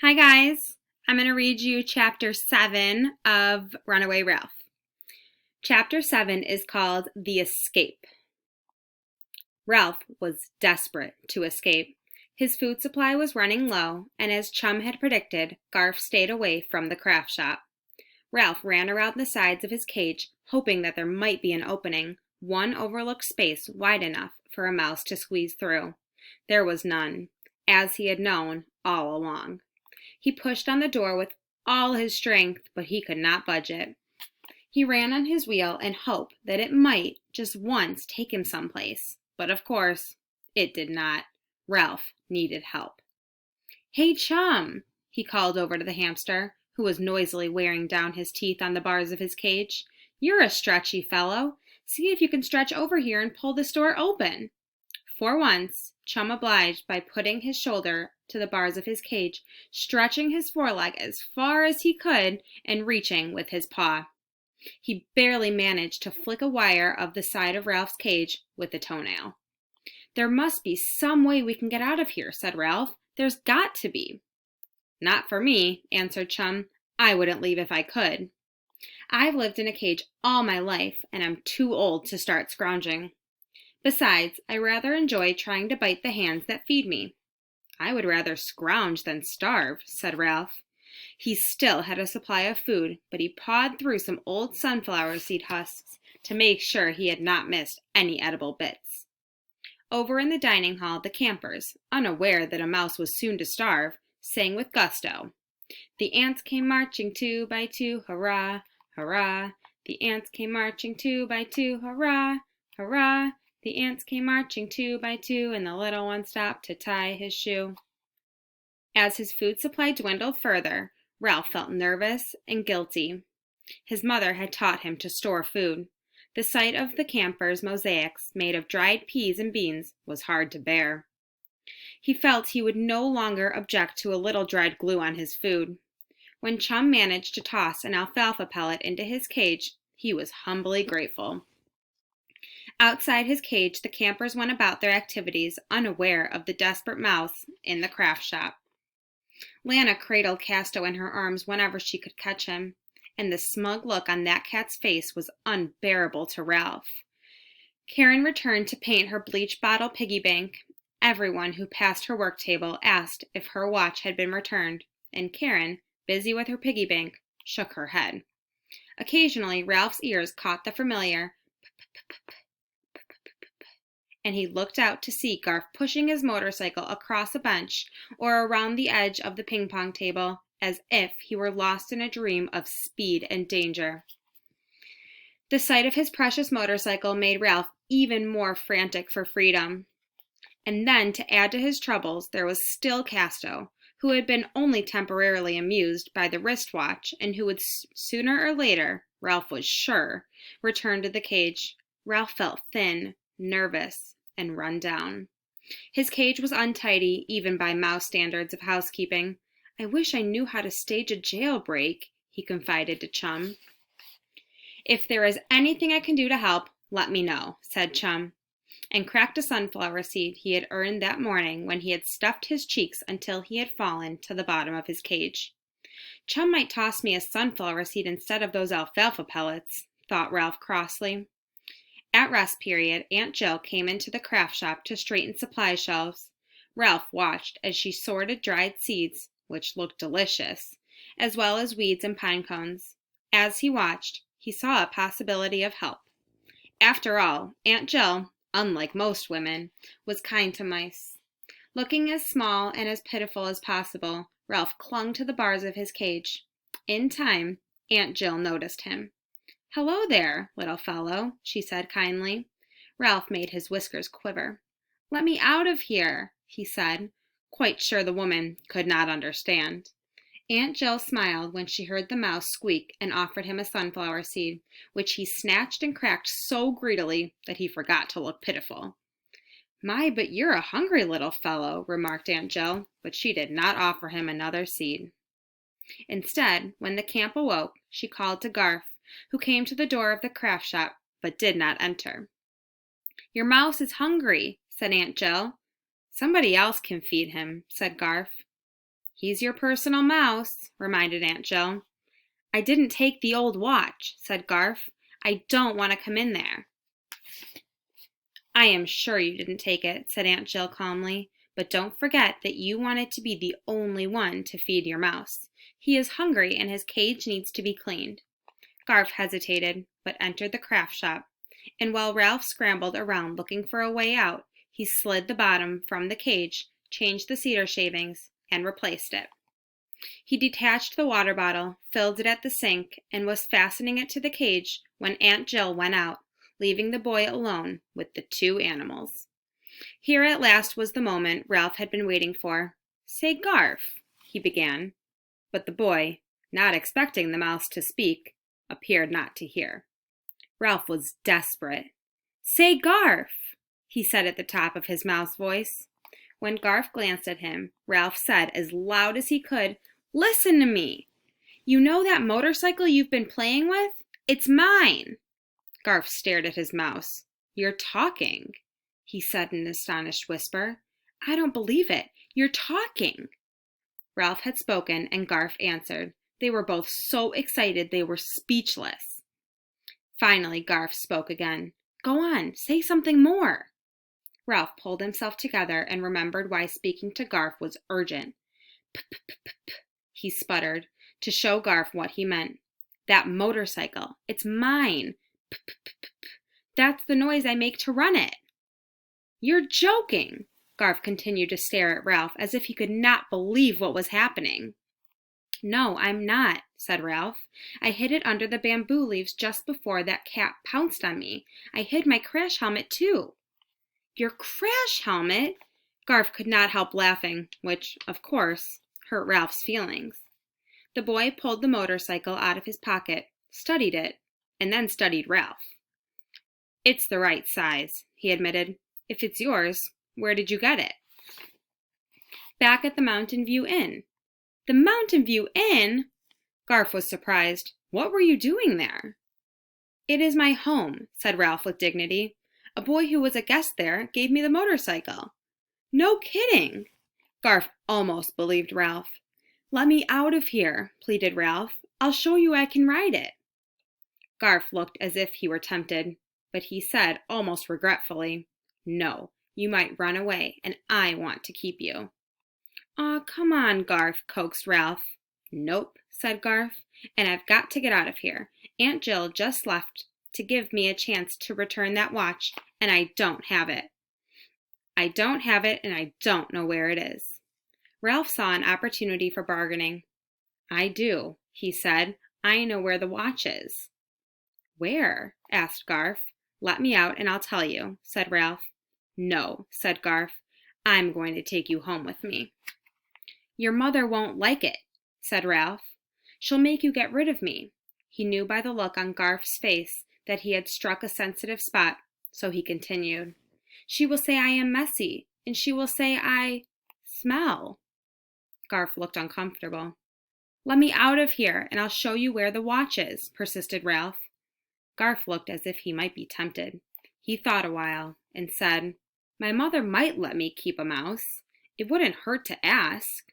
Hi guys, I'm going to read you chapter 7 of Runaway Ralph. Chapter 7 is called The Escape. Ralph was desperate to escape. His food supply was running low, and as Chum had predicted, Garf stayed away from the craft shop. Ralph ran around the sides of his cage, hoping that there might be an opening, one overlooked space wide enough for a mouse to squeeze through. There was none, as he had known all along. He pushed on the door with all his strength, but he could not budge it. He ran on his wheel in hope that it might, just once, take him someplace. But of course, it did not. Ralph needed help. "Hey, Chum," he called over to the hamster, who was noisily wearing down his teeth on the bars of his cage. "You're a stretchy fellow. See if you can stretch over here and pull this door open." For once, Chum obliged by putting his shoulder to the bars of his cage, stretching his foreleg as far as he could, and reaching with his paw. He barely managed to flick a wire of the side of Ralph's cage with a toenail. "There must be some way we can get out of here," said Ralph. "There's got to be." "Not for me," answered Chum. "I wouldn't leave if I could. I've lived in a cage all my life, and I'm too old to start scrounging. Besides, I rather enjoy trying to bite the hands that feed me." "I would rather scrounge than starve," said Ralph. He still had a supply of food, but he pawed through some old sunflower seed husks to make sure he had not missed any edible bits. Over in the dining hall, the campers, unaware that a mouse was soon to starve, sang with gusto. "The ants came marching 2 by 2, hurrah, hurrah. The ants came marching 2 by 2, hurrah, hurrah. The ants came marching 2 by 2, and the little one stopped to tie his shoe." As his food supply dwindled further, Ralph felt nervous and guilty. His mother had taught him to store food. The sight of the campers' mosaics made of dried peas and beans was hard to bear. He felt he would no longer object to a little dried glue on his food. When Chum managed to toss an alfalfa pellet into his cage, he was humbly grateful. Outside his cage, the campers went about their activities, unaware of the desperate mouse in the craft shop. Lana cradled Casto in her arms whenever she could catch him, and the smug look on that cat's face was unbearable to Ralph. Karen returned to paint her bleach bottle piggy bank. Everyone who passed her work table asked if her watch had been returned, and Karen, busy with her piggy bank, shook her head. Occasionally, Ralph's ears caught the familiar and he looked out to see Garf pushing his motorcycle across a bench or around the edge of the ping-pong table, as if he were lost in a dream of speed and danger. The sight of his precious motorcycle made Ralph even more frantic for freedom. And then, to add to his troubles, there was still Casto, who had been only temporarily amused by the wristwatch and who would sooner or later, Ralph was sure, return to the cage. Ralph felt thin, nervous, and run down. His cage was untidy, even by mouse standards of housekeeping. "I wish I knew how to stage a jailbreak," he confided to Chum. "If there is anything I can do to help, let me know," said Chum, and cracked a sunflower seed he had earned that morning when he had stuffed his cheeks until he had fallen to the bottom of his cage. "Chum might toss me a sunflower seed instead of those alfalfa pellets," thought Ralph crossly. At rest period, Aunt Jill came into the craft shop to straighten supply shelves. Ralph watched as she sorted dried seeds, which looked delicious, as well as weeds and pine cones. As he watched, he saw a possibility of help. After all, Aunt Jill, unlike most women, was kind to mice. Looking as small and as pitiful as possible, Ralph clung to the bars of his cage. In time, Aunt Jill noticed him. "Hello there, little fellow," she said kindly. Ralph made his whiskers quiver. "Let me out of here," he said, quite sure the woman could not understand. Aunt Jill smiled when she heard the mouse squeak and offered him a sunflower seed, which he snatched and cracked so greedily that he forgot to look pitiful. "My, but you're a hungry little fellow," remarked Aunt Jill, but she did not offer him another seed. Instead, when the camp awoke, she called to Garf, who came to the door of the craft shop but did not enter. "Your mouse is hungry," said Aunt Jill. "Somebody else can feed him," said Garf. He's your personal mouse, reminded Aunt Jill. I didn't take the old watch, said Garf. I don't want to come in there. I am sure you didn't take it, said Aunt Jill calmly, but don't forget that you wanted to be the only one to feed your mouse. He is hungry and his cage needs to be cleaned. Garf hesitated, but entered the craft shop, and while Ralph scrambled around looking for a way out, he slid the bottom from the cage, changed the cedar shavings, and replaced it. He detached the water bottle, filled it at the sink, and was fastening it to the cage when Aunt Jill went out, leaving the boy alone with the two animals. Here at last was the moment Ralph had been waiting for. Say, Garf, he began, but the boy, not expecting the mouse to speak, appeared not to hear. Ralph was desperate. Say, Garf, he said at the top of his mouse voice. When Garf glanced at him, Ralph said as loud as he could, Listen to me. You know that motorcycle you've been playing with? It's mine. Garf stared at his mouse. You're talking, he said in an astonished whisper. I don't believe it. You're talking. Ralph had spoken and Garf answered. They were both so excited they were speechless. Finally, Garf spoke again. Go on, say something more. Ralph pulled himself together and remembered why speaking to Garf was urgent. P-p-p-p-p, he sputtered, to show Garf what he meant. That motorcycle, it's mine. P-p-p-p-p, that's the noise I make to run it. You're joking. Garf continued to stare at Ralph as if he could not believe what was happening. No, I'm not, said Ralph. I hid it under the bamboo leaves just before that cat pounced on me. I hid my crash helmet too. Your crash helmet? Garf could not help laughing, which, of course, hurt Ralph's feelings. The boy pulled the motorcycle out of his pocket, studied it, and then studied Ralph. It's the right size, he admitted. If it's yours, where did you get it? Back at the Mountain View Inn. The Mountain View Inn? Garf was surprised. What were you doing there? It is my home, said Ralph with dignity. A boy who was a guest there gave me the motorcycle. No kidding. Garf almost believed Ralph. Let me out of here, pleaded Ralph. I'll show you I can ride it. Garf looked as if he were tempted, but he said almost regretfully, No, you might run away, and I want to keep you. Aw, come on, Garf, coaxed Ralph. Nope, said Garf, and I've got to get out of here. Aunt Jill just left to give me a chance to return that watch, and I don't have it. I don't have it, and I don't know where it is. Ralph saw an opportunity for bargaining. I do, he said. I know where the watch is. Where? Asked Garf. Let me out and I'll tell you, said Ralph. No, said Garf. I'm going to take you home with me. Your mother won't like it, said Ralph. She'll make you get rid of me. He knew by the look on Garf's face that he had struck a sensitive spot, so he continued. She will say I am messy, and she will say I smell. Garf looked uncomfortable. Let me out of here, and I'll show you where the watch is, persisted Ralph. Garf looked as if he might be tempted. He thought a while, and said, My mother might let me keep a mouse. It wouldn't hurt to ask.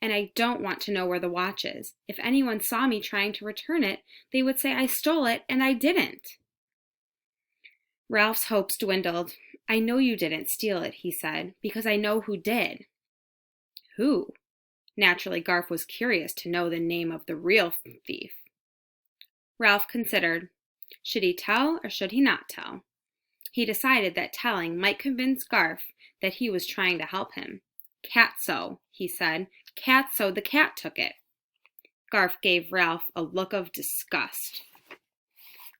And I don't want to know where the watch is. If anyone saw me trying to return it, they would say I stole it, and I didn't. Ralph's hopes dwindled. I know you didn't steal it, he said, because I know who did. Who? Naturally, Garf was curious to know the name of the real thief. Ralph considered. Should he tell or should he not tell? He decided that telling might convince Garf that he was trying to help him. Catso, he said. Catso, the cat took it. Garf gave Ralph a look of disgust.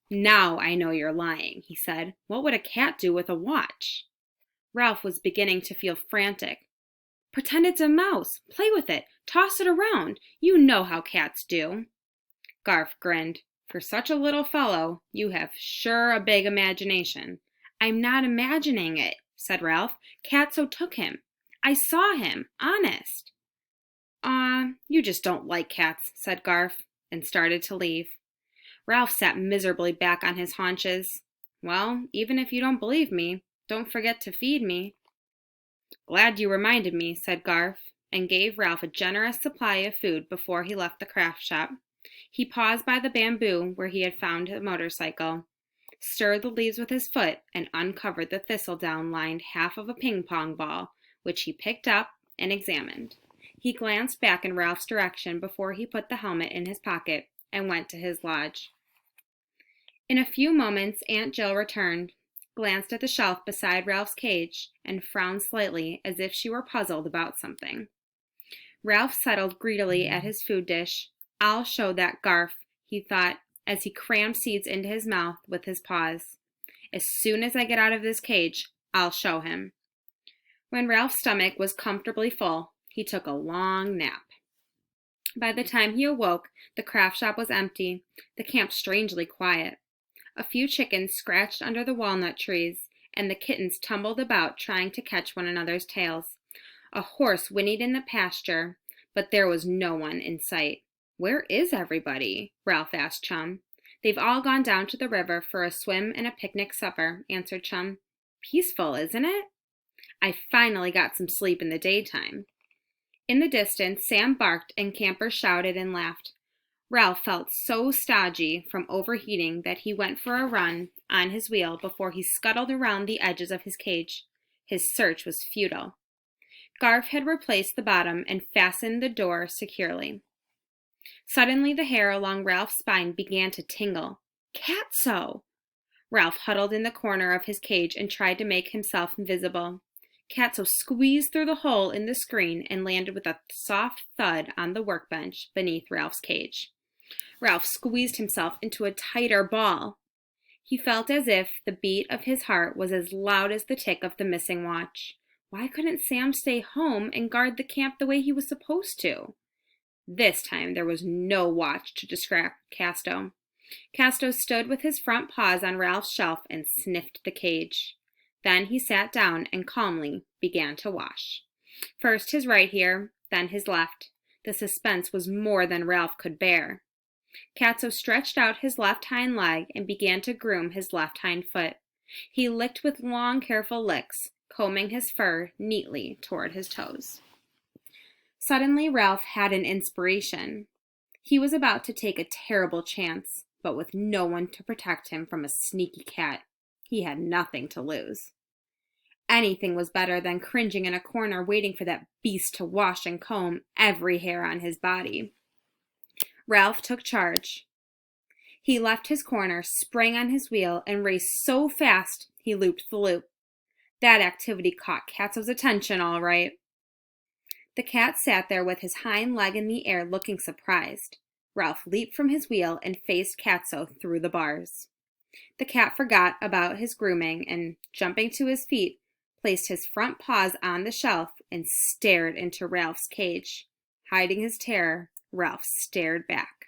Now I know you're lying, he said. What would a cat do with a watch? Ralph was beginning to feel frantic. Pretend it's a mouse. Play with it. Toss it around. You know how cats do. Garf grinned. For such a little fellow, you have sure a big imagination. I'm not imagining it, said Ralph. Catso took him. I saw him, honest. You just don't like cats, said Garf, and started to leave. Ralph sat miserably back on his haunches. Well, even if you don't believe me, don't forget to feed me. Glad you reminded me, said Garf. and gave Ralph a generous supply of food before he left the craft shop. He paused by the bamboo where he had found a motorcycle, stirred the leaves with his foot, and uncovered the thistledown lined half of a ping-pong ball, which he picked up and examined. He glanced back in Ralph's direction before he put the helmet in his pocket and went to his lodge. In a few moments, Aunt Jill returned, glanced at the shelf beside Ralph's cage, and frowned slightly as if she were puzzled about something. Ralph settled greedily at his food dish. "I'll show that Garf," he thought, as he crammed seeds into his mouth with his paws. "As soon as I get out of this cage, I'll show him." When Ralph's stomach was comfortably full, he took a long nap. By the time he awoke, the craft shop was empty, the camp strangely quiet. A few chickens scratched under the walnut trees, and the kittens tumbled about trying to catch one another's tails. A horse whinnied in the pasture, but there was no one in sight. "Where is everybody?" Ralph asked Chum. "They've all gone down to the river for a swim and a picnic supper," answered Chum. "Peaceful, isn't it? I finally got some sleep in the daytime." In the distance, Sam barked and campers shouted and laughed. Ralph felt so stodgy from overheating that he went for a run on his wheel before he scuttled around the edges of his cage. His search was futile. Garf had replaced the bottom and fastened the door securely. Suddenly, the hair along Ralph's spine began to tingle. "Catso!" Ralph huddled in the corner of his cage and tried to make himself invisible. Catso squeezed through the hole in the screen and landed with a soft thud on the workbench beneath Ralph's cage. Ralph squeezed himself into a tighter ball. He felt as if the beat of his heart was as loud as the tick of the missing watch. Why couldn't Sam stay home and guard the camp the way he was supposed to? This time there was no watch to distract Casto. Casto stood with his front paws on Ralph's shelf and sniffed the cage. Then he sat down and calmly began to wash. First his right ear, then his left. The suspense was more than Ralph could bear. Casto stretched out his left hind leg and began to groom his left hind foot. He licked with long, careful licks, combing his fur neatly toward his toes. Suddenly, Ralph had an inspiration. He was about to take a terrible chance, but with no one to protect him from a sneaky cat. He had nothing to lose. Anything was better than cringing in a corner waiting for that beast to wash and comb every hair on his body. Ralph took charge. He left his corner, sprang on his wheel, and raced so fast he looped the loop. That activity caught Catso's attention, all right. The cat sat there with his hind leg in the air, looking surprised. Ralph leaped from his wheel and faced Catso through the bars. The cat forgot about his grooming and, jumping to his feet, placed his front paws on the shelf and stared into Ralph's cage. Hiding his terror, Ralph stared back.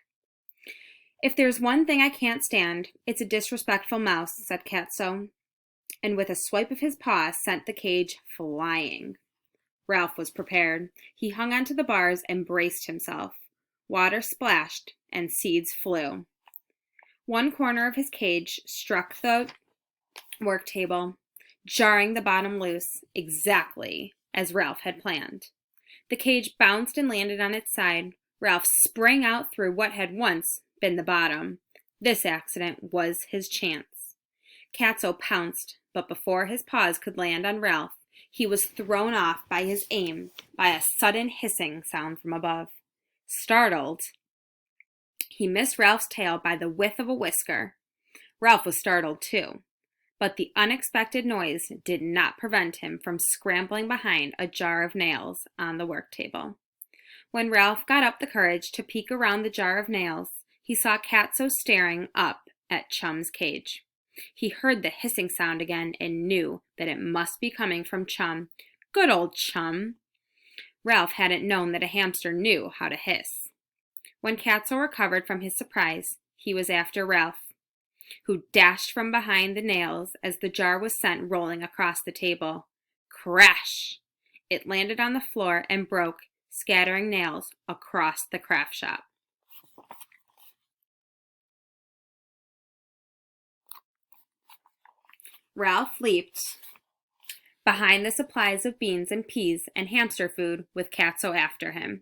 "If there's one thing I can't stand, it's a disrespectful mouse," said Catso, and with a swipe of his paw sent the cage flying. Ralph was prepared. He hung onto the bars and braced himself. Water splashed and seeds flew. One corner of his cage struck the work table, jarring the bottom loose, exactly as Ralph had planned. The cage bounced and landed on its side. Ralph sprang out through what had once been the bottom. This accident was his chance. Catso pounced, but before his paws could land on Ralph, he was thrown off by his aim by a sudden hissing sound from above. Startled, he missed Ralph's tail by the width of a whisker. Ralph was startled too, but the unexpected noise did not prevent him from scrambling behind a jar of nails on the work table. When Ralph got up the courage to peek around the jar of nails, he saw Catso staring up at Chum's cage. He heard the hissing sound again and knew that it must be coming from Chum. Good old Chum! Ralph hadn't known that a hamster knew how to hiss. When Catso recovered from his surprise, he was after Ralph, who dashed from behind the nails as the jar was sent rolling across the table. Crash! It landed on the floor and broke, scattering nails across the craft shop. Ralph leaped behind the supplies of beans and peas and hamster food with Catso after him.